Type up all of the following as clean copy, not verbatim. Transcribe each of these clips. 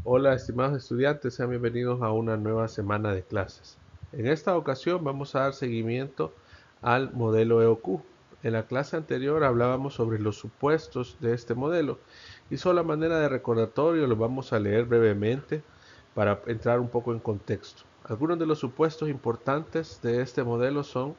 Hola, estimados estudiantes, sean bienvenidos a una nueva semana de clases. En esta ocasión vamos a dar seguimiento al modelo EOQ. En la clase anterior hablábamos sobre los supuestos de este modelo y solo a manera de recordatorio los vamos a leer brevemente para entrar un poco en contexto. Algunos de los supuestos importantes de este modelo son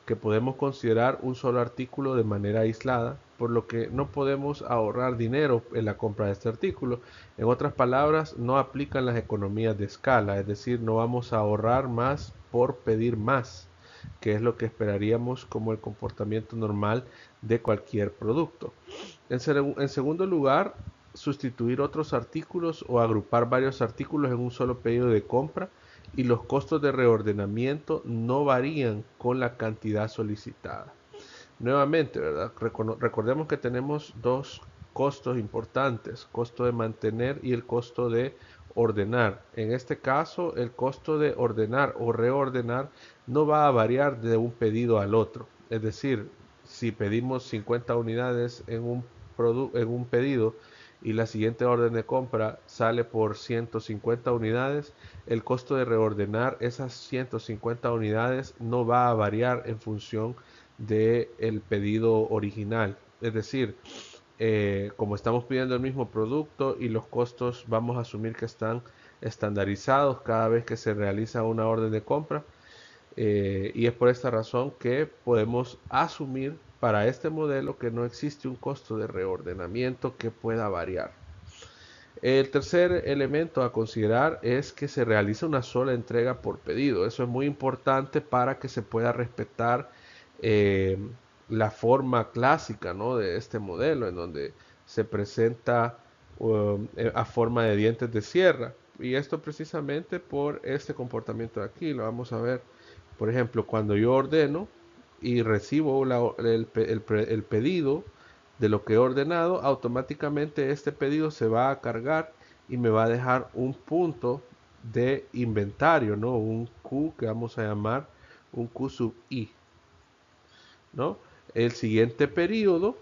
que podemos considerar un solo artículo de manera aislada, por lo que no podemos ahorrar dinero en la compra de este artículo. En otras palabras, no aplican las economías de escala, es decir, no vamos a ahorrar más por pedir más, que es lo que esperaríamos como el comportamiento normal de cualquier producto. En segundo lugar, sustituir otros artículos o agrupar varios artículos en un solo pedido de compra y los costos de reordenamiento no varían con la cantidad solicitada. Nuevamente, ¿verdad? Recordemos que tenemos dos costos importantes, costo de mantener y el costo de ordenar. En este caso, el costo de ordenar o reordenar no va a variar de un pedido al otro. Es decir, si pedimos 50 unidades en un pedido y la siguiente orden de compra sale por 150 unidades, el costo de reordenar esas 150 unidades no va a variar en función del pedido original. Es decir, como estamos pidiendo el mismo producto y los costos vamos a asumir que están estandarizados cada vez que se realiza una orden de compra, y es por esta razón que podemos asumir para este modelo que no existe un costo de reordenamiento que pueda variar. El tercer elemento a considerar es que se realiza una sola entrega por pedido. Eso es muy importante para que se pueda respetar eh, la forma clásica, ¿no?, de este modelo, en donde se presenta a forma de dientes de sierra. Y esto precisamente por este comportamiento de aquí. Lo vamos a ver. Por ejemplo, cuando yo ordeno y recibo el pedido de lo que he ordenado, automáticamente este pedido se va a cargar y me va a dejar un punto de inventario, ¿no? Un Q que vamos a llamar un Q sub I, ¿no? El siguiente periodo,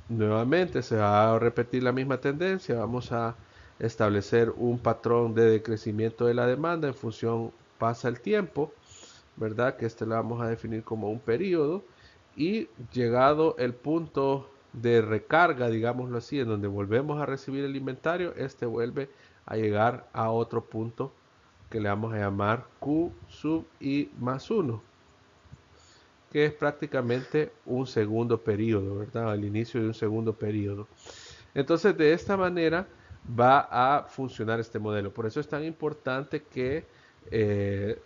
nuevamente se va a repetir la misma tendencia, vamos a establecer un patrón de decrecimiento de la demanda en función pasa el tiempo, ¿verdad? Que este lo vamos a definir como un periodo y llegado el punto de recarga, digámoslo así, en donde volvemos a recibir el inventario, este vuelve a llegar a otro punto que le vamos a llamar Q sub I más uno, que es prácticamente un segundo periodo, ¿verdad? Al inicio de un segundo periodo. Entonces, de esta manera va a funcionar este modelo. Por eso es tan importante que eh,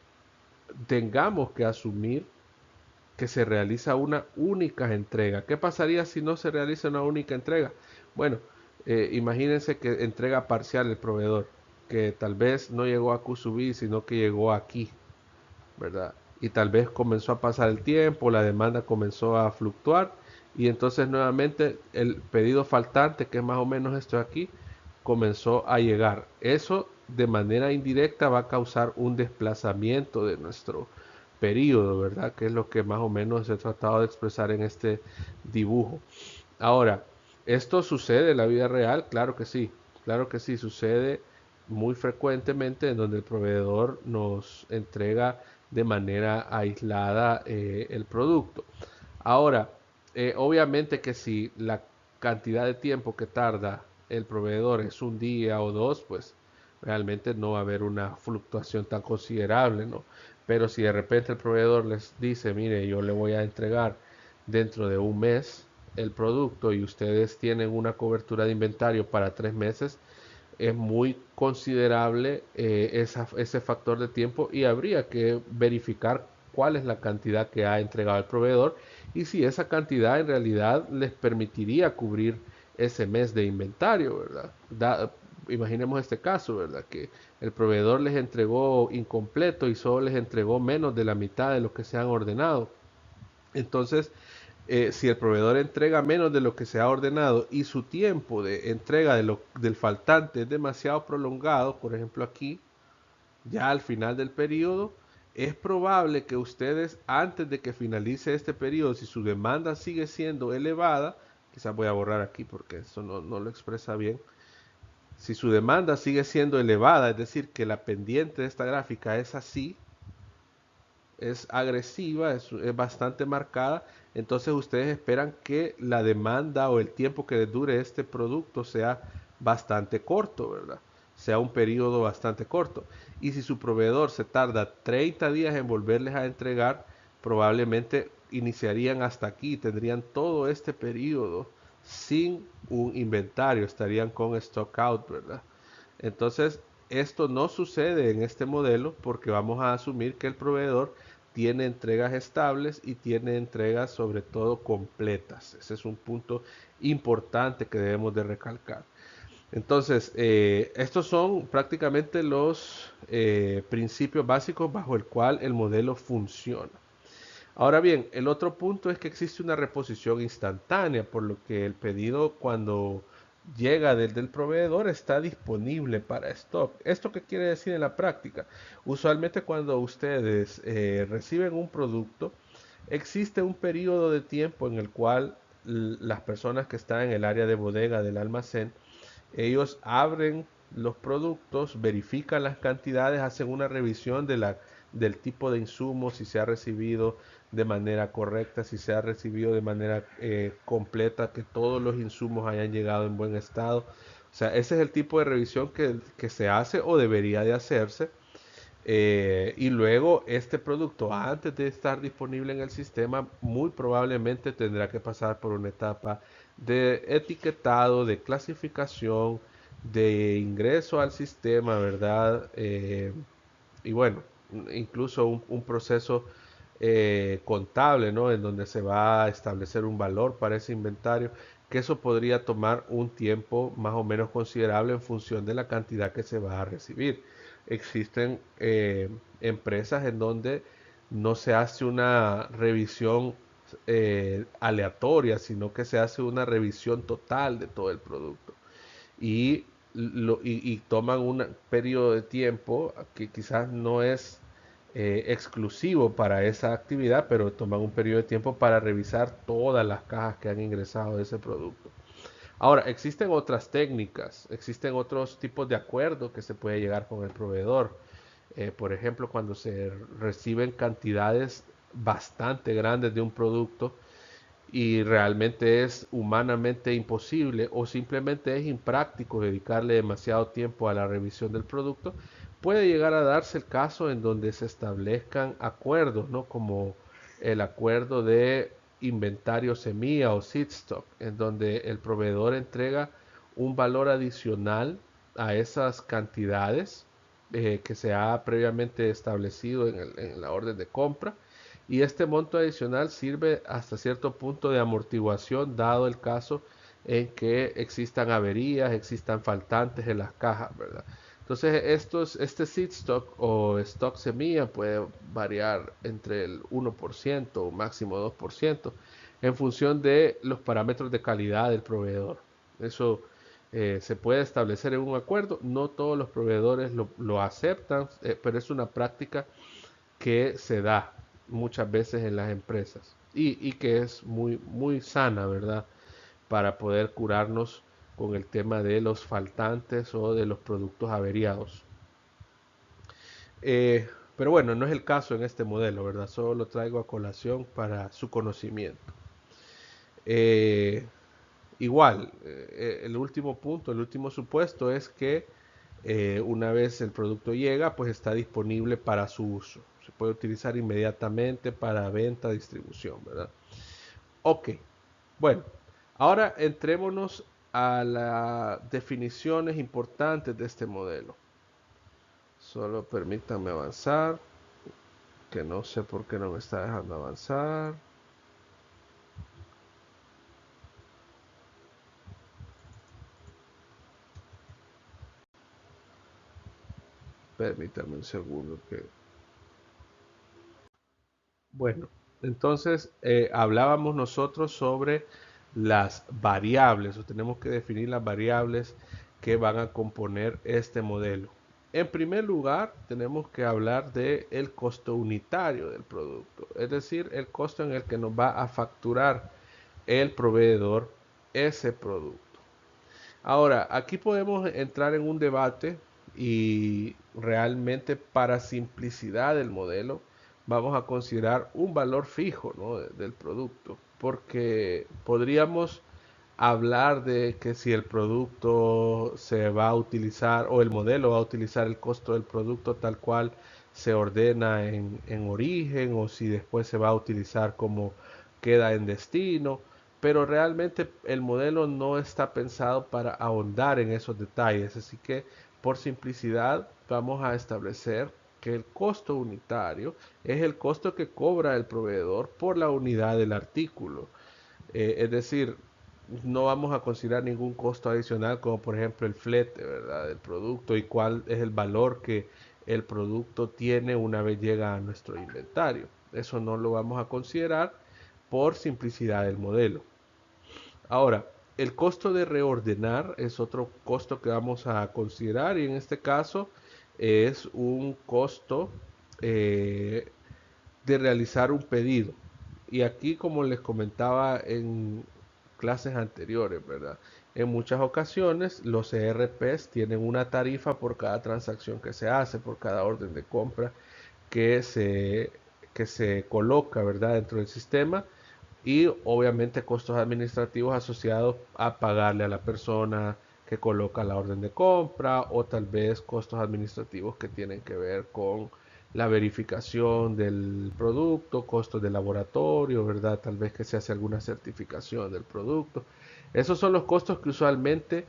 tengamos que asumir que se realiza una única entrega. ¿Qué pasaría si no se realiza una única entrega? Bueno, imagínense que entrega parcial el proveedor, que tal vez no llegó a Kusubí, sino que llegó aquí, ¿verdad? Y tal vez comenzó a pasar el tiempo, la demanda comenzó a fluctuar y entonces nuevamente el pedido faltante, que es más o menos esto de aquí, comenzó a llegar. Eso de manera indirecta va a causar un desplazamiento de nuestro periodo, ¿verdad? Que es lo que más o menos he tratado de expresar en este dibujo. Ahora, ¿esto sucede en la vida real? Claro que sí, sucede muy frecuentemente en donde el proveedor nos entrega de manera aislada el producto. Ahora, obviamente que si la cantidad de tiempo que tarda el proveedor es un día o dos, pues realmente no va a haber una fluctuación tan considerable, ¿no? Pero si de repente el proveedor les dice, mire, yo le voy a entregar dentro de un mes el producto y ustedes tienen una cobertura de inventario para 3 meses, es muy considerable ese factor de tiempo y habría que verificar cuál es la cantidad que ha entregado el proveedor y si esa cantidad en realidad les permitiría cubrir ese mes de inventario, ¿verdad? Imaginemos este caso, ¿verdad? Que el proveedor les entregó incompleto y solo les entregó menos de la mitad de lo que se han ordenado. Entonces, si el proveedor entrega menos de lo que se ha ordenado y su tiempo de entrega del faltante es demasiado prolongado, por ejemplo aquí, ya al final del periodo, es probable que ustedes, antes de que finalice este periodo, si su demanda sigue siendo elevada, quizás voy a borrar aquí porque eso no lo expresa bien, Si su demanda sigue siendo elevada, es decir, que la pendiente de esta gráfica es así, es agresiva, es bastante marcada, entonces ustedes esperan que la demanda o el tiempo que les dure este producto sea bastante corto, ¿verdad? Sea un periodo bastante corto. Y si su proveedor se tarda 30 días en volverles a entregar, probablemente iniciarían hasta aquí, tendrían todo este periodo sin un inventario, estarían con stock out, ¿verdad? Entonces, esto no sucede en este modelo porque vamos a asumir que el proveedor tiene entregas estables y tiene entregas sobre todo completas. Ese es un punto importante que debemos de recalcar. Entonces, estos son prácticamente los principios básicos bajo el cual el modelo funciona. Ahora bien, el otro punto es que existe una reposición instantánea, por lo que el pedido cuando llega desde el proveedor está disponible para stock. ¿Esto qué quiere decir en la práctica? Usualmente cuando ustedes reciben un producto, existe un periodo de tiempo en el cual las personas que están en el área de bodega del almacén, ellos abren los productos, verifican las cantidades, hacen una revisión del tipo de insumo, si se ha recibido de manera correcta, si se ha recibido de manera completa, que todos los insumos hayan llegado en buen estado. O sea, ese es el tipo de revisión que se hace o debería de hacerse. Y luego este producto, antes de estar disponible en el sistema, muy probablemente tendrá que pasar por una etapa de etiquetado, de clasificación, de ingreso al sistema, ¿verdad? Y bueno, incluso un proceso contable, ¿no? En donde se va a establecer un valor para ese inventario, que eso podría tomar un tiempo más o menos considerable en función de la cantidad que se va a recibir. Existen empresas en donde no se hace una revisión aleatoria, sino que se hace una revisión total de todo el producto y, y toman un periodo de tiempo que quizás no es exclusivo para esa actividad, pero toman un periodo de tiempo para revisar todas las cajas que han ingresado de ese producto. Ahora, existen otras técnicas, existen otros tipos de acuerdos que se puede llegar con el proveedor. Por ejemplo, cuando se reciben cantidades bastante grandes de un producto, y realmente es humanamente imposible o simplemente es impráctico dedicarle demasiado tiempo a la revisión del producto, puede llegar a darse el caso en donde se establezcan acuerdos, ¿no? Como el acuerdo de inventario semilla o seed stock, en donde el proveedor entrega un valor adicional a esas cantidades que se ha previamente establecido en la orden de compra, y este monto adicional sirve hasta cierto punto de amortiguación dado el caso en que existan averías, existan faltantes en las cajas, ¿verdad? Entonces este seed stock o stock semilla puede variar entre el 1% o máximo 2% en función de los parámetros de calidad del proveedor. Eso se puede establecer en un acuerdo, no todos los proveedores lo aceptan, pero es una práctica que se da muchas veces en las empresas y que es muy, muy sana, ¿verdad? Para poder curarnos con el tema de los faltantes o de los productos averiados. Pero bueno, no es el caso en este modelo, ¿verdad? Solo lo traigo a colación para su conocimiento. Eh, Igual, el último punto, el último supuesto es que una vez el producto llega, pues está disponible para su uso. Se puede utilizar inmediatamente para venta, distribución, ¿verdad? Ok, bueno, ahora entrémonos a las definiciones importantes de este modelo. Solo permítanme avanzar, que no sé por qué no me está dejando avanzar. Permítanme un segundo que... Bueno, entonces hablábamos nosotros sobre las variables, o tenemos que definir las variables que van a componer este modelo. En primer lugar, tenemos que hablar de el costo unitario del producto, es decir, el costo en el que nos va a facturar el proveedor ese producto. Ahora, aquí podemos entrar en un debate y realmente para simplicidad del modelo vamos a considerar un valor fijo, ¿no? Del producto, porque podríamos hablar de que si el producto se va a utilizar o el modelo va a utilizar el costo del producto tal cual se ordena en origen o si después se va a utilizar como queda en destino, pero realmente el modelo no está pensado para ahondar en esos detalles, así que por simplicidad vamos a establecer que el costo unitario es el costo que cobra el proveedor por la unidad del artículo. Es decir, no vamos a considerar ningún costo adicional como por ejemplo el flete, ¿verdad? Del producto y cuál es el valor que el producto tiene una vez llega a nuestro inventario. Eso no lo vamos a considerar por simplicidad del modelo. Ahora, el costo de reordenar es otro costo que vamos a considerar y en este caso es un costo eh, de realizar un pedido. Y aquí, como les comentaba en clases anteriores, ¿verdad? En muchas ocasiones los ERPs tienen una tarifa por cada transacción que se hace, por cada orden de compra que se, que se coloca, ¿verdad? Dentro del sistema y obviamente costos administrativos asociados a pagarle a la persona que coloca la orden de compra o tal vez costos administrativos que tienen que ver con la verificación del producto, costos de laboratorio, ¿verdad? Tal vez que se hace alguna certificación del producto. Esos son los costos que usualmente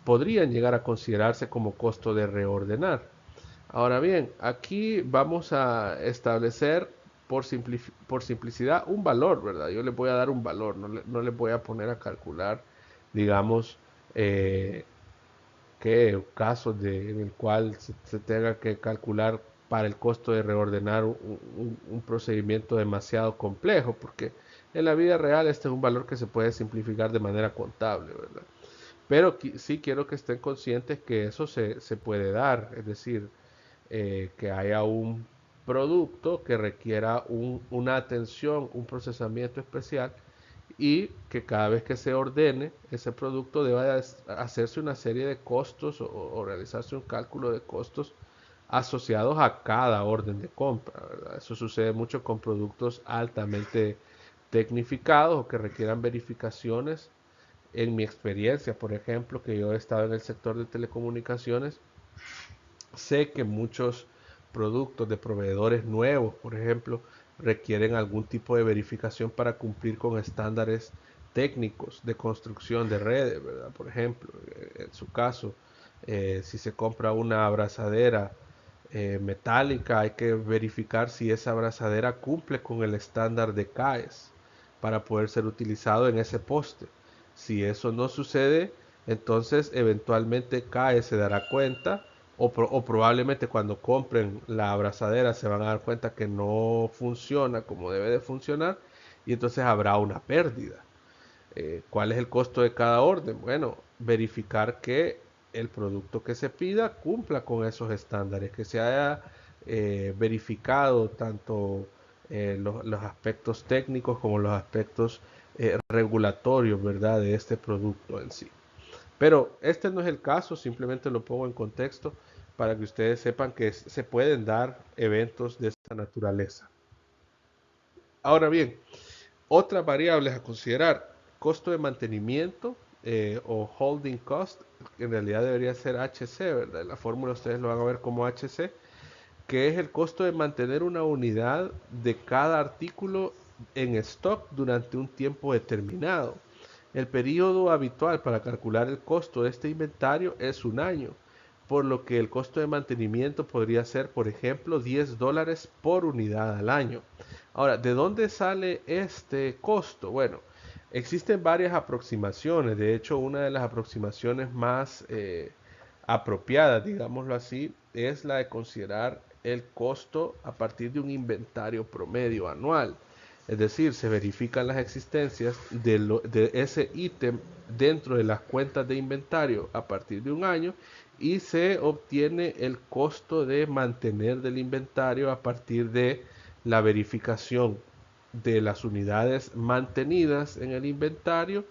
podrían llegar a considerarse como costo de reordenar. Ahora bien, aquí vamos a establecer por simplicidad un valor, ¿verdad? Yo le voy a dar un valor, no le voy a poner a calcular, digamos, eh, que casos en el cual se tenga que calcular para el costo de reordenar un procedimiento demasiado complejo, porque en la vida real este es un valor que se puede simplificar de manera contable, ¿verdad? Pero sí quiero que estén conscientes que eso se puede dar, es decir, que haya un producto que requiera una atención, un procesamiento especial y que cada vez que se ordene ese producto deba hacerse una serie de costos o realizarse un cálculo de costos asociados a cada orden de compra, ¿verdad? Eso sucede mucho con productos altamente tecnificados o que requieran verificaciones. En mi experiencia, por ejemplo, que yo he estado en el sector de telecomunicaciones, sé que muchos productos de proveedores nuevos, por ejemplo, requieren algún tipo de verificación para cumplir con estándares técnicos de construcción de redes, ¿verdad? Por ejemplo, en su caso, si se compra una abrazadera metálica, hay que verificar si esa abrazadera cumple con el estándar de CAES para poder ser utilizado en ese poste. Si eso no sucede, entonces eventualmente CAES se dará cuenta o probablemente cuando compren la abrazadera se van a dar cuenta que no funciona como debe de funcionar y entonces habrá una pérdida. ¿Cuál es el costo de cada orden? Bueno, verificar que el producto que se pida cumpla con esos estándares, que se haya verificado tanto los aspectos técnicos como los aspectos regulatorios, ¿verdad?, de este producto en sí. Pero este no es el caso, simplemente lo pongo en contexto para que ustedes sepan que se pueden dar eventos de esta naturaleza. Ahora bien, otras variables a considerar, costo de mantenimiento o holding cost, en realidad debería ser HC, ¿verdad? En la fórmula ustedes lo van a ver como HC, que es el costo de mantener una unidad de cada artículo en stock durante un tiempo determinado. El periodo habitual para calcular el costo de este inventario es un año, por lo que el costo de mantenimiento podría ser, por ejemplo, $10 por unidad al año. Ahora, ¿de dónde sale este costo? Bueno, existen varias aproximaciones. De hecho, una de las aproximaciones más apropiadas, digámoslo así, es la de considerar el costo a partir de un inventario promedio anual. Es decir, se verifican las existencias de ese ítem dentro de las cuentas de inventario a partir de un año y se obtiene el costo de mantener del inventario a partir de la verificación de las unidades mantenidas en el inventario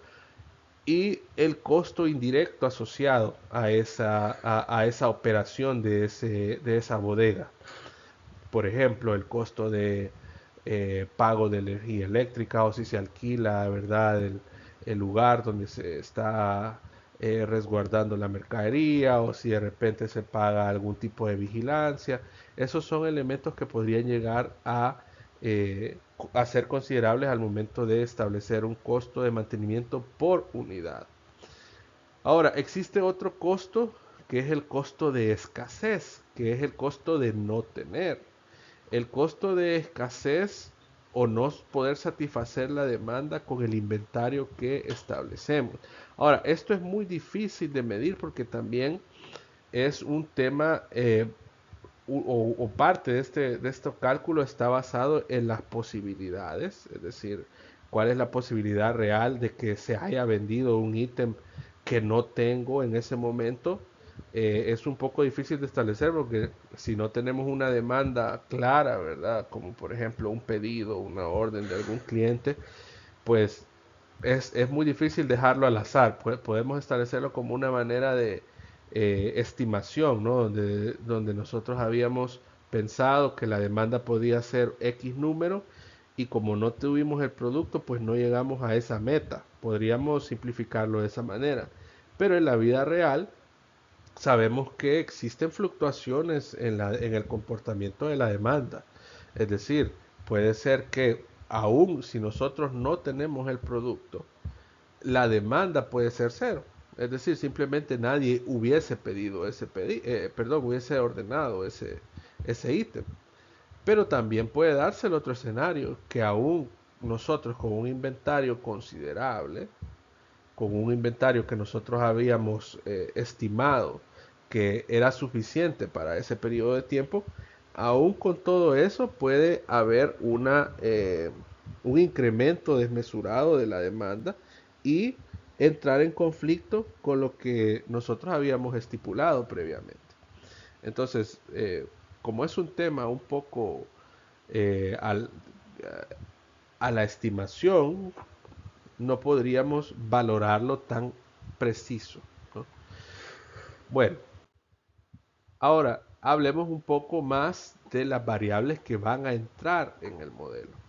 y el costo indirecto asociado a esa operación de esa bodega. Por ejemplo, el costo de pago de energía eléctrica o si se alquila, ¿verdad? El lugar donde se está resguardando la mercadería o si de repente se paga algún tipo de vigilancia. Esos son elementos que podrían llegar a ser considerables al momento de establecer un costo de mantenimiento por unidad. Ahora, existe otro costo que es el costo de escasez, que es el costo de no tener. El costo de escasez o no poder satisfacer la demanda con el inventario que establecemos. Ahora, esto es muy difícil de medir porque también es un tema o parte de este cálculo está basado en las posibilidades, es decir, cuál es la posibilidad real de que se haya vendido un ítem que no tengo en ese momento. Es un poco difícil de establecer porque si no tenemos una demanda clara, ¿verdad? Como por ejemplo un pedido, una orden de algún cliente, pues es muy difícil dejarlo al azar. Podemos establecerlo como una manera de estimación, ¿no? Donde nosotros habíamos pensado que la demanda podía ser X número y como no tuvimos el producto, pues no llegamos a esa meta. Podríamos simplificarlo de esa manera. Pero en la vida real sabemos que existen fluctuaciones en el comportamiento de la demanda. Es decir, puede ser que aún si nosotros no tenemos el producto, la demanda puede ser cero. Es decir, simplemente nadie hubiese pedido perdón, hubiese ordenado ese ítem. Pero también puede darse el otro escenario, que aún nosotros con un inventario considerable, con un inventario que nosotros habíamos estimado que era suficiente para ese periodo de tiempo, aún con todo eso puede haber un incremento desmesurado de la demanda y entrar en conflicto con lo que nosotros habíamos estipulado previamente. Entonces, como es un tema un poco eh, al, a la estimación, no podríamos valorarlo tan preciso, ¿no? Bueno, ahora hablemos un poco más de las variables que van a entrar en el modelo.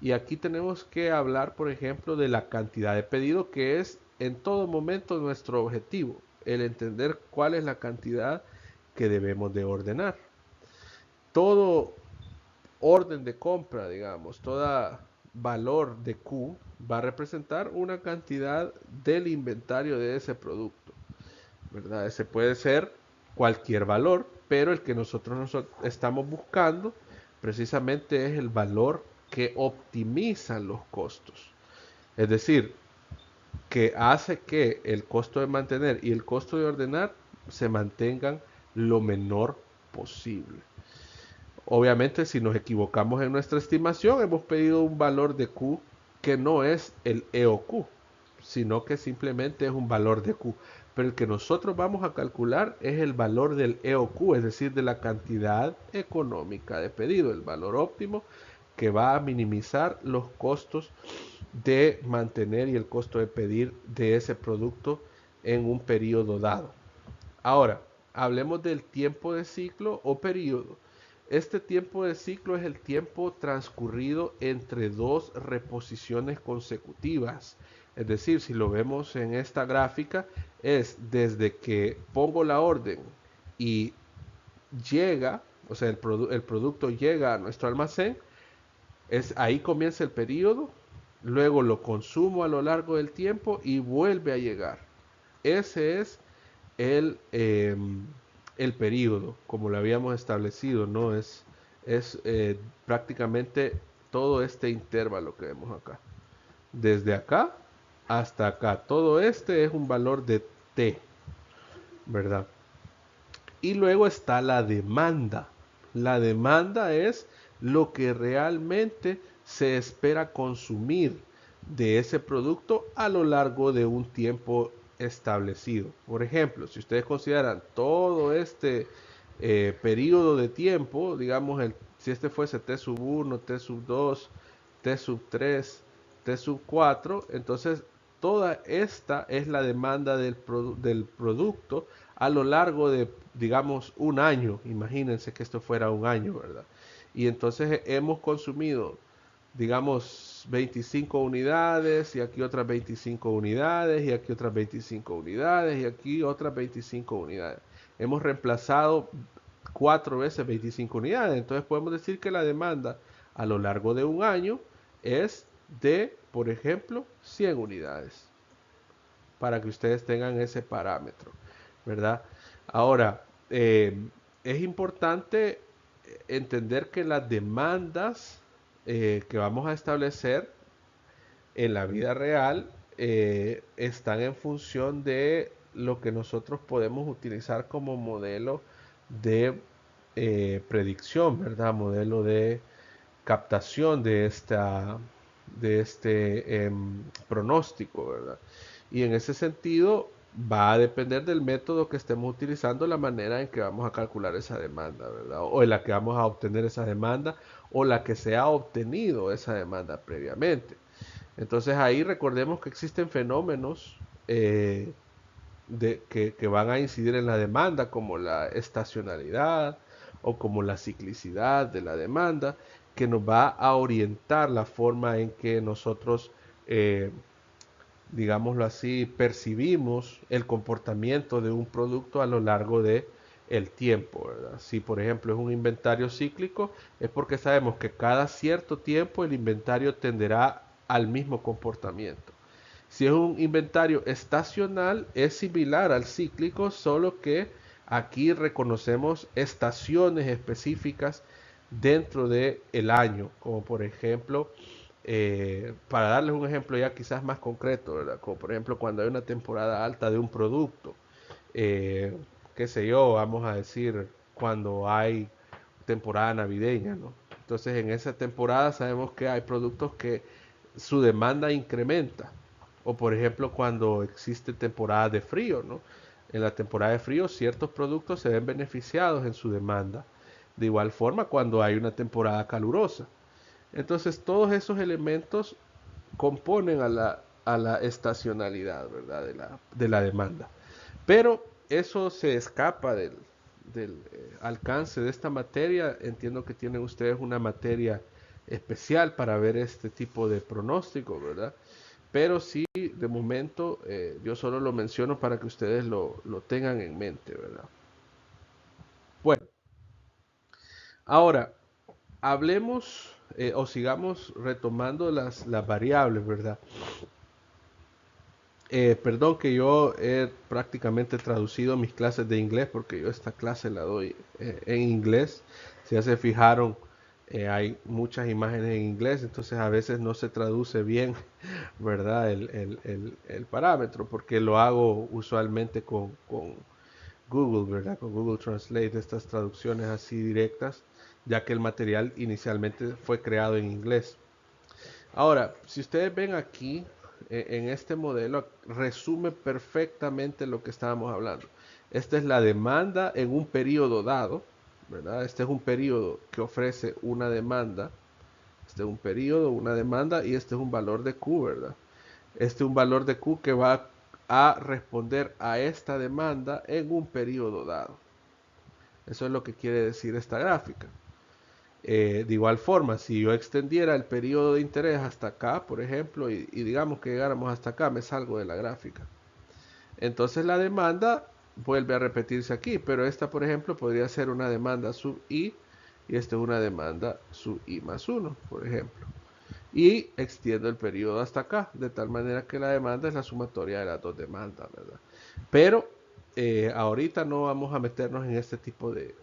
Y aquí tenemos que hablar, por ejemplo, de la cantidad de pedido, que es en todo momento nuestro objetivo, el entender cuál es la cantidad que debemos de ordenar. Todo orden de compra, digamos, todo valor de Q va a representar una cantidad del inventario de ese producto, ¿verdad? Ese puede ser cualquier valor, pero el que nosotros estamos buscando precisamente es el valor que optimiza los costos. Es decir, que hace que el costo de mantener y el costo de ordenar se mantengan lo menor posible. Obviamente, si nos equivocamos en nuestra estimación, hemos pedido un valor de Q que no es el EOQ, sino que simplemente es un valor de Q. Pero el que nosotros vamos a calcular es el valor del EOQ, es decir, de la cantidad económica de pedido, el valor óptimo que va a minimizar los costos de mantener y el costo de pedir de ese producto en un periodo dado. Ahora, hablemos del tiempo de ciclo o periodo. Este tiempo de ciclo es el tiempo transcurrido entre dos reposiciones consecutivas. Es decir, si lo vemos en esta gráfica, es desde que pongo la orden y llega, o sea, el producto llega a nuestro almacén, es ahí comienza el periodo, luego lo consumo a lo largo del tiempo y vuelve a llegar. Ese es el, eh, el periodo, como lo habíamos establecido, ¿no? Es prácticamente todo este intervalo que vemos acá. Desde acá hasta acá. Todo este es un valor de T, ¿verdad? Y luego está la demanda. La demanda es lo que realmente se espera consumir de ese producto a lo largo de un tiempo establecido. Por ejemplo, si ustedes consideran todo este periodo de tiempo, digamos, si este fuese T sub 1, T sub 2, T sub 3, T sub 4, entonces toda esta es la demanda del producto a lo largo de, digamos, un año. Imagínense que esto fuera un año, ¿verdad? Y entonces hemos consumido, digamos, 25 unidades y aquí otras 25 unidades y aquí otras 25 unidades y aquí otras 25 unidades. Hemos reemplazado 4 veces 25 unidades. Entonces podemos decir que la demanda a lo largo de un año es de, por ejemplo, 100 unidades, para que ustedes tengan ese parámetro, ¿verdad? Ahora, es importante entender que las demandas que vamos a establecer en la vida real están en función de lo que nosotros podemos utilizar como modelo de predicción, ¿verdad? Modelo de captación de este pronóstico, ¿verdad? Y en ese sentido va a depender del método que estemos utilizando, la manera en que vamos a calcular esa demanda, ¿verdad? O en la que vamos a obtener esa demanda o la que se ha obtenido esa demanda previamente. Entonces ahí recordemos que existen fenómenos eh, que van a incidir en la demanda, como la estacionalidad o como la ciclicidad de la demanda, que nos va a orientar la forma en que nosotros, eh, digámoslo así, percibimos el comportamiento de un producto a lo largo de el tiempo, ¿verdad? Si por ejemplo es un inventario cíclico, es porque sabemos que cada cierto tiempo el inventario tenderá al mismo comportamiento. Si es un inventario estacional, es similar al cíclico, solo que aquí reconocemos estaciones específicas dentro del año, como por ejemplo, para darles un ejemplo ya quizás más concreto, ¿verdad? Como por ejemplo cuando hay una temporada alta de un producto, eh, qué sé yo, vamos a decir, cuando hay temporada navideña, ¿no? Entonces en esa temporada sabemos que hay productos que su demanda incrementa. O por ejemplo cuando existe temporada de frío, ¿no? En la temporada de frío ciertos productos se ven beneficiados en su demanda. De igual forma cuando hay una temporada calurosa. Entonces todos esos elementos componen a la estacionalidad, ¿verdad? De la demanda. Pero eso se escapa del alcance de esta materia. Entiendo que tienen ustedes una materia especial para ver este tipo de pronóstico, ¿verdad? Pero sí, de momento, yo solo lo menciono para que ustedes lo tengan en mente, ¿verdad? Bueno, ahora, hablemos o sigamos retomando las variables, ¿verdad? Perdón que yo he prácticamente traducido mis clases de inglés porque yo esta clase la doy en inglés. Si ya se fijaron, hay muchas imágenes en inglés, entonces a veces no se traduce bien, ¿verdad? El parámetro, porque lo hago usualmente con Google, ¿verdad? Con Google Translate, estas traducciones así directas, ya que el material inicialmente fue creado en inglés. Ahora, si ustedes ven aquí, en este modelo, resume perfectamente lo que estábamos hablando. Esta es la demanda en un periodo dado, ¿verdad? Este es un periodo que ofrece una demanda. Este es un periodo, una demanda y este es un valor de Q, ¿verdad? Este es un valor de Q que va a responder a esta demanda en un periodo dado. Eso es lo que quiere decir esta gráfica. De igual forma, si yo extendiera el periodo de interés hasta acá, por ejemplo, y digamos que llegáramos hasta acá, me salgo de la gráfica. Entonces la demanda vuelve a repetirse aquí, pero esta, por ejemplo, podría ser una demanda sub i y esta es una demanda sub i más 1, por ejemplo. Y extiendo el periodo hasta acá, de tal manera que la demanda es la sumatoria de las dos demandas, ¿verdad? Pero ahorita no vamos a meternos en este tipo de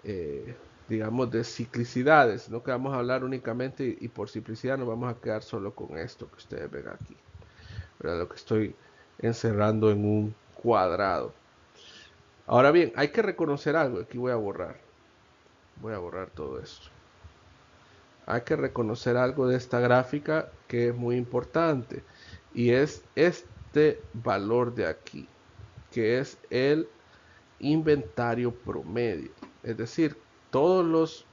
eh, digamos, de ciclicidades, sino que vamos a hablar únicamente y por simplicidad nos vamos a quedar solo con esto que ustedes ven aquí, ¿verdad? Lo que estoy encerrando en un cuadrado. Ahora bien, hay que reconocer algo, aquí voy a borrar todo esto. Hay que reconocer algo de esta gráfica que es muy importante y es este valor de aquí, que es el inventario promedio. Es decir,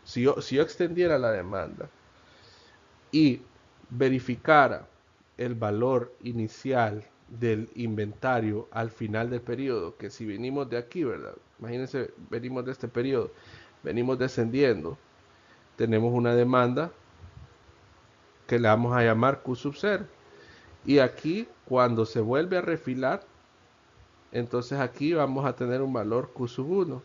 si yo extendiera la demanda y verificara el valor inicial del inventario al final del periodo, que si venimos de aquí, ¿verdad? Imagínense, venimos de este periodo, venimos descendiendo, tenemos una demanda que le vamos a llamar Q sub 0. Y aquí, cuando se vuelve a refilar, entonces aquí vamos a tener un valor Q sub 1.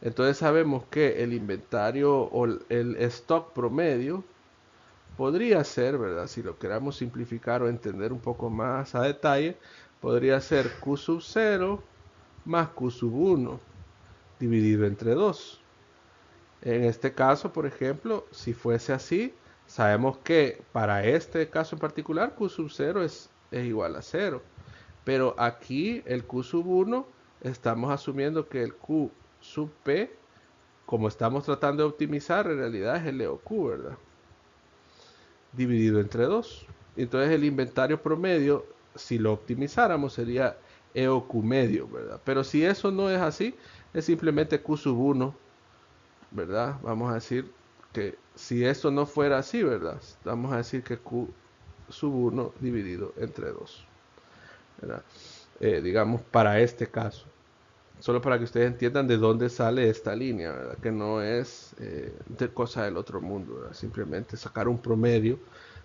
Entonces sabemos que el inventario o el stock promedio podría ser, ¿verdad? Si lo queramos simplificar o entender un poco más a detalle, podría ser Q sub 0 más Q sub 1 dividido entre 2. En este caso, por ejemplo, si fuese así, sabemos que para este caso en particular Q sub 0 es igual a 0. Pero aquí el Q sub 1 estamos asumiendo que el Q sub P, como estamos tratando de optimizar, en realidad es el EOQ, ¿verdad? Dividido entre 2. Entonces el inventario promedio, si lo optimizáramos, sería EOQ medio, ¿verdad? Pero si eso no es así, es simplemente Q sub 1, ¿verdad? Vamos a decir que si esto no fuera así, ¿verdad? Vamos a decir que Q sub 1 dividido entre 2, ¿verdad? Digamos, para este caso. Solo para que ustedes entiendan de dónde sale esta línea, ¿verdad? Que no es de cosa del otro mundo, ¿verdad? Simplemente sacar un promedio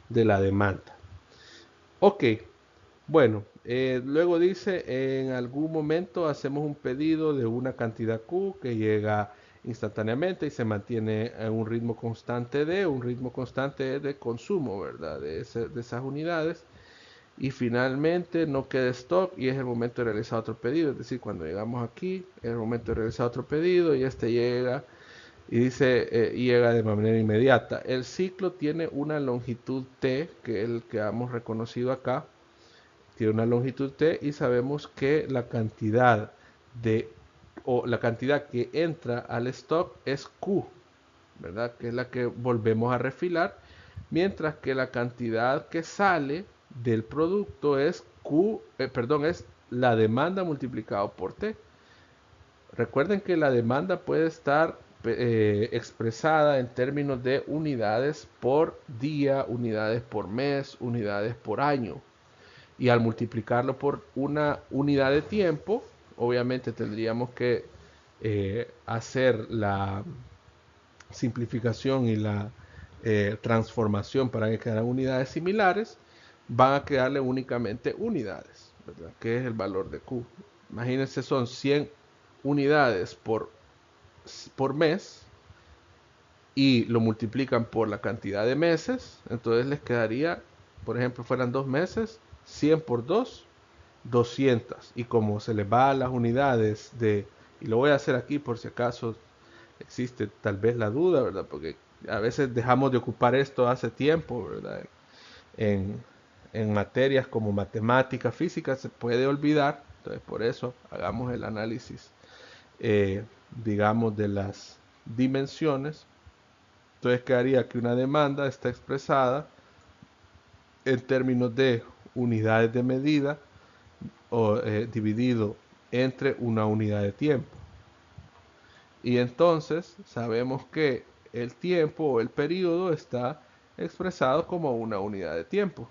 de la demanda. Ok, bueno, luego dice, en algún momento hacemos un pedido de una cantidad Q que llega instantáneamente y se mantiene a un ritmo constante de consumo, ¿verdad? De esas unidades. Y finalmente no queda stock y es el momento de realizar otro pedido. Es decir, cuando llegamos aquí, es el momento de realizar otro pedido y este llega y dice, llega de manera inmediata. El ciclo tiene una longitud T, que es el que hemos reconocido acá. Tiene una longitud T y sabemos que la cantidad la cantidad que entra al stock es Q, ¿verdad? Que es la que volvemos a refilar, mientras que la cantidad que sale del producto es es la demanda multiplicado por T. Recuerden que la demanda puede estar expresada en términos de unidades por día, unidades por mes, unidades por año. Y al multiplicarlo por una unidad de tiempo, obviamente tendríamos que hacer la simplificación y la transformación para que quedaran unidades similares, van a quedarle únicamente unidades, ¿verdad? Que es el valor de Q. Imagínense, son 100 unidades por mes y lo multiplican por la cantidad de meses, entonces les quedaría, por ejemplo, fueran 2 meses, 100 por 2, 200. Y como se les va a las unidades y lo voy a hacer aquí por si acaso existe tal vez la duda, ¿verdad? Porque a veces dejamos de ocupar esto hace tiempo, ¿verdad? En, en materias como matemática, física, se puede olvidar, entonces por eso hagamos el análisis, digamos, de las dimensiones. Entonces quedaría que una demanda está expresada en términos de unidades de medida o dividido entre una unidad de tiempo. Y entonces sabemos que el tiempo o el periodo está expresado como una unidad de tiempo.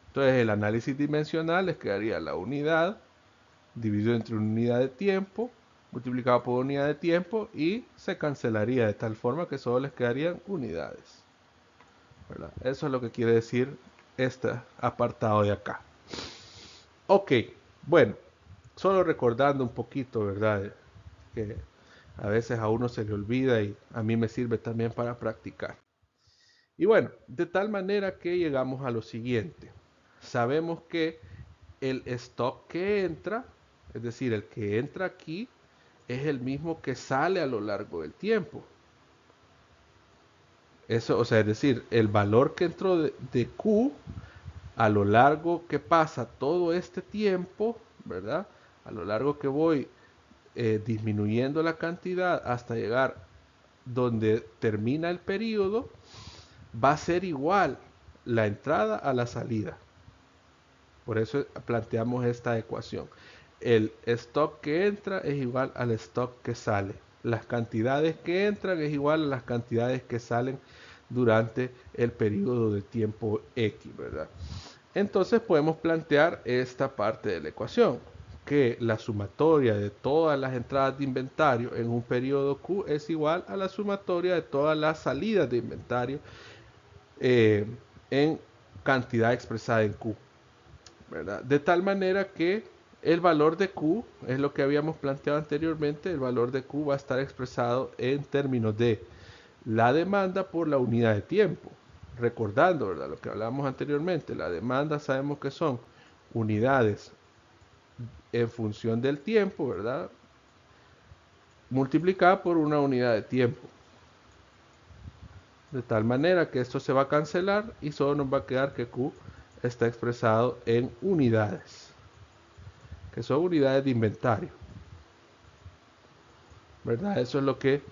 Entonces el análisis dimensional les quedaría la unidad dividido entre una unidad de tiempo multiplicado por una unidad de tiempo y se cancelaría de tal forma que solo les quedarían unidades, ¿verdad? Eso es lo que quiere decir este apartado de acá. Ok, bueno, solo recordando un poquito, ¿verdad? Que a veces a uno se le olvida y a mí me sirve también para practicar. Y bueno, de tal manera que llegamos a lo siguiente. Sabemos que el stock que entra, es decir, el que entra aquí, es el mismo que sale a lo largo del tiempo. Eso, o sea, es decir, el valor que entró de Q a lo largo que pasa todo este tiempo, ¿verdad? A lo largo que voy disminuyendo la cantidad hasta llegar donde termina el periodo, va a ser igual la entrada a la salida. Por eso planteamos esta ecuación. El stock que entra es igual al stock que sale. Las cantidades que entran es igual a las cantidades que salen durante el periodo de tiempo X, ¿verdad? Entonces podemos plantear esta parte de la ecuación, que la sumatoria de todas las entradas de inventario en un periodo Q es igual a la sumatoria de todas las salidas de inventario eh, en cantidad expresada en Q, ¿verdad? De tal manera que el valor de Q es lo que habíamos planteado anteriormente. El valor de Q va a estar expresado en términos de la demanda por la unidad de tiempo. Recordando, ¿verdad?, lo que hablábamos anteriormente, la demanda sabemos que son unidades en función del tiempo, ¿verdad?, multiplicada por una unidad de tiempo. De tal manera que esto se va a cancelar y solo nos va a quedar que Q está expresado en unidades, que son unidades de inventario, ¿verdad? Eso es lo que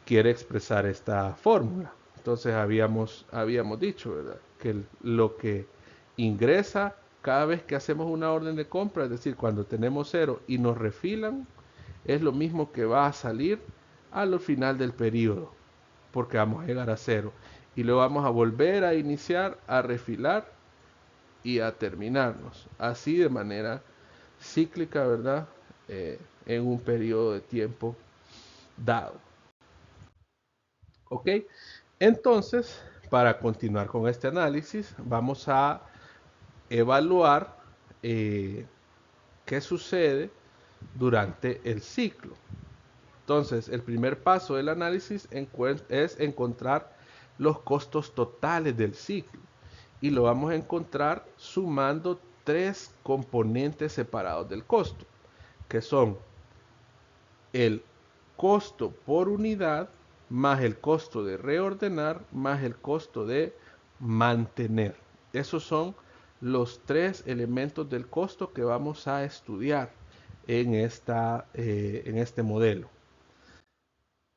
quiere expresar esta fórmula. Entonces habíamos dicho, ¿verdad?, que lo que ingresa cada vez que hacemos una orden de compra, es decir, cuando tenemos cero y nos refilan, es lo mismo que va a salir al final del periodo, porque vamos a llegar a cero. Y luego vamos a volver a iniciar, a refilar y a terminarnos. Así de manera cíclica, ¿verdad? En un periodo de tiempo dado. ¿Ok? Entonces, para continuar con este análisis, vamos a evaluar qué sucede durante el ciclo. Entonces, el primer paso del análisis es encontrar los costos totales del ciclo. Y lo vamos a encontrar sumando tres componentes separados del costo, que son el costo por unidad, más el costo de reordenar, más el costo de mantener. Esos son los tres elementos del costo que vamos a estudiar en este modelo.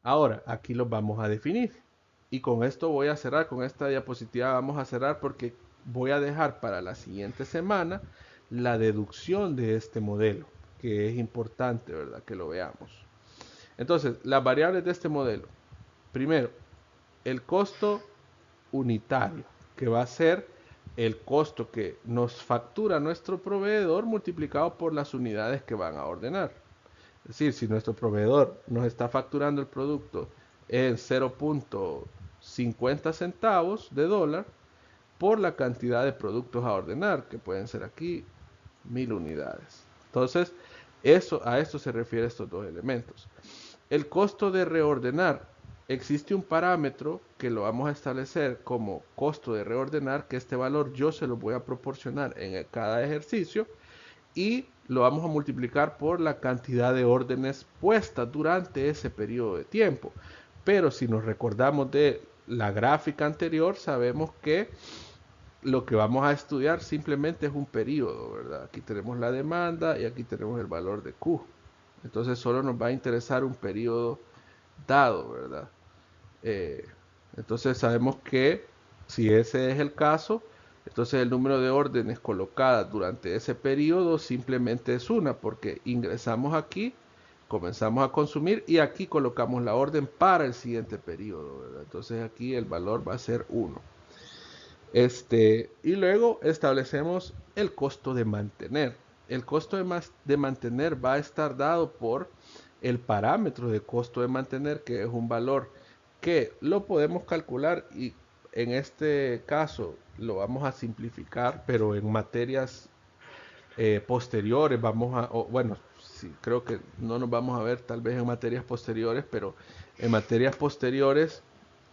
Ahora, aquí los vamos a definir. Y con esto voy a cerrar, con esta diapositiva vamos a cerrar porque voy a dejar para la siguiente semana la deducción de este modelo, que es importante, ¿verdad?, que lo veamos. Entonces, las variables de este modelo. Primero, el costo unitario, que va a ser el costo que nos factura nuestro proveedor multiplicado por las unidades que van a ordenar. Es decir, si nuestro proveedor nos está facturando el producto en 0.50 centavos de dólar por la cantidad de productos a ordenar, que pueden ser aquí 1000 unidades. Entonces, a esto se refiere estos dos elementos. El costo de reordenar. Existe un parámetro que lo vamos a establecer como costo de reordenar, que este valor yo se lo voy a proporcionar en cada ejercicio y lo vamos a multiplicar por la cantidad de órdenes puestas durante ese periodo de tiempo. Pero si nos recordamos de la gráfica anterior, sabemos que lo que vamos a estudiar simplemente es un periodo, ¿verdad? Aquí tenemos la demanda y aquí tenemos el valor de Q. Entonces solo nos va a interesar un periodo dado, ¿verdad? Eh, entonces sabemos que si ese es el caso, entonces el número de órdenes colocadas durante ese periodo simplemente es una, porque ingresamos aquí, comenzamos a consumir y aquí colocamos la orden para el siguiente periodo, ¿verdad? Entonces aquí el valor va a ser 1. Y luego establecemos el costo de mantener. El costo de mantener va a estar dado por el parámetro de costo de mantener, que es un valor que lo podemos calcular y en este caso lo vamos a simplificar, pero en materias posteriores bueno, sí, creo que no nos vamos a ver tal vez en materias posteriores, pero en materias posteriores,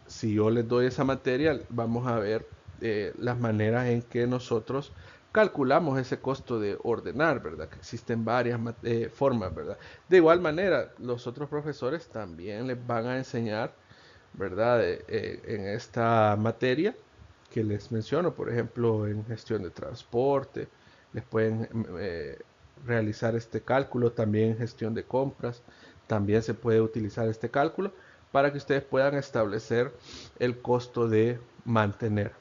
si yo les doy esa materia, vamos a ver las maneras en que nosotros calculamos ese costo de ordenar, ¿verdad? Que existen varias formas, ¿verdad? De igual manera, los otros profesores también les van a enseñar, ¿verdad? En esta materia que les menciono, por ejemplo, en gestión de transporte, les pueden realizar este cálculo, también en gestión de compras, también se puede utilizar este cálculo para que ustedes puedan establecer el costo de mantener.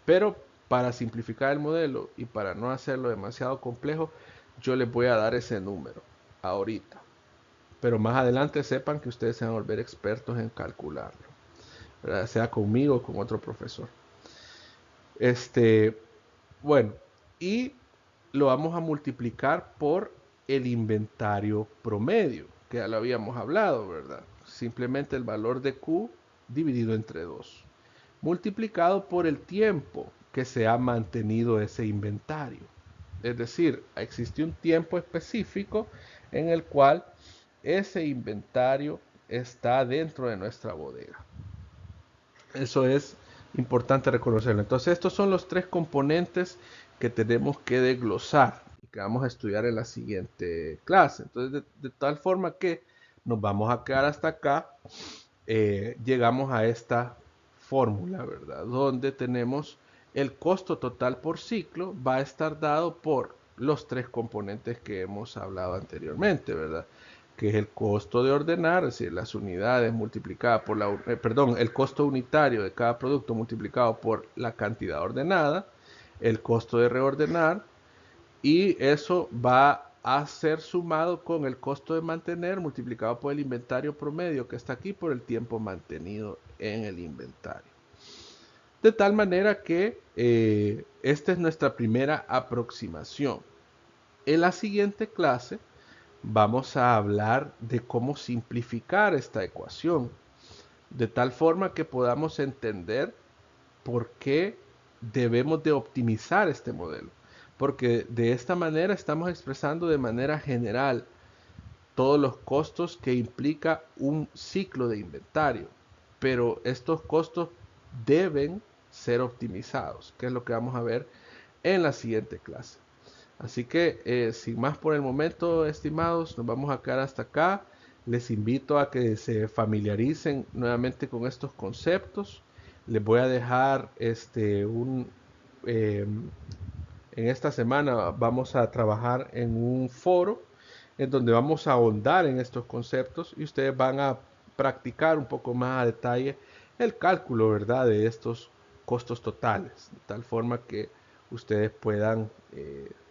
Pero para simplificar el modelo y para no hacerlo demasiado complejo, yo les voy a dar ese número ahorita. Pero más adelante sepan que ustedes se van a volver expertos en calcularlo. ¿verdad? Sea conmigo o con otro profesor. Este, bueno, y lo vamos a multiplicar por el inventario promedio, que ya lo habíamos hablado, ¿verdad? Simplemente el valor de Q dividido entre 2, multiplicado por el tiempo que se ha mantenido ese inventario. Es decir, existe un tiempo específico en el cual ese inventario está dentro de nuestra bodega. Eso es importante reconocerlo. Entonces, estos son los tres componentes que tenemos que desglosar y que vamos a estudiar en la siguiente clase. Entonces, de tal forma que nos vamos a quedar hasta acá, llegamos a esta fórmula, ¿verdad? Donde tenemos el costo total por ciclo va a estar dado por los tres componentes que hemos hablado anteriormente, ¿verdad? Que es el costo de ordenar, es decir, las unidades multiplicadas por el costo unitario de cada producto multiplicado por la cantidad ordenada, el costo de reordenar, y eso va a ser sumado con el costo de mantener multiplicado por el inventario promedio que está aquí por el tiempo mantenido en el inventario. De tal manera que esta es nuestra primera aproximación. En la siguiente clase vamos a hablar de cómo simplificar esta ecuación, de tal forma que podamos entender por qué debemos de optimizar este modelo. Porque de esta manera estamos expresando de manera general todos los costos que implica un ciclo de inventario. Pero estos costos deben ser optimizados, que es lo que vamos a ver en la siguiente clase. Así que, sin más por el momento, estimados, nos vamos a quedar hasta acá. Les invito a que se familiaricen nuevamente con estos conceptos. Les voy a dejar eh, en esta semana vamos a trabajar en un foro en donde vamos a ahondar en estos conceptos y ustedes van a practicar un poco más a detalle el cálculo, ¿verdad?, de estos costos totales, de tal forma que ustedes puedan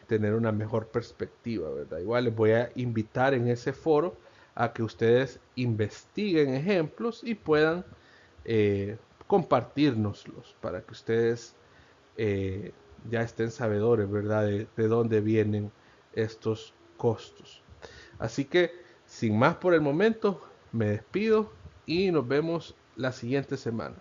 tener una mejor perspectiva, ¿verdad? Igual les voy a invitar en ese foro a que ustedes investiguen ejemplos y puedan compartirnoslos para que ustedes eh, ya estén sabedores, ¿verdad?, de dónde vienen estos costos. Así que, sin más por el momento, me despido y nos vemos la siguiente semana.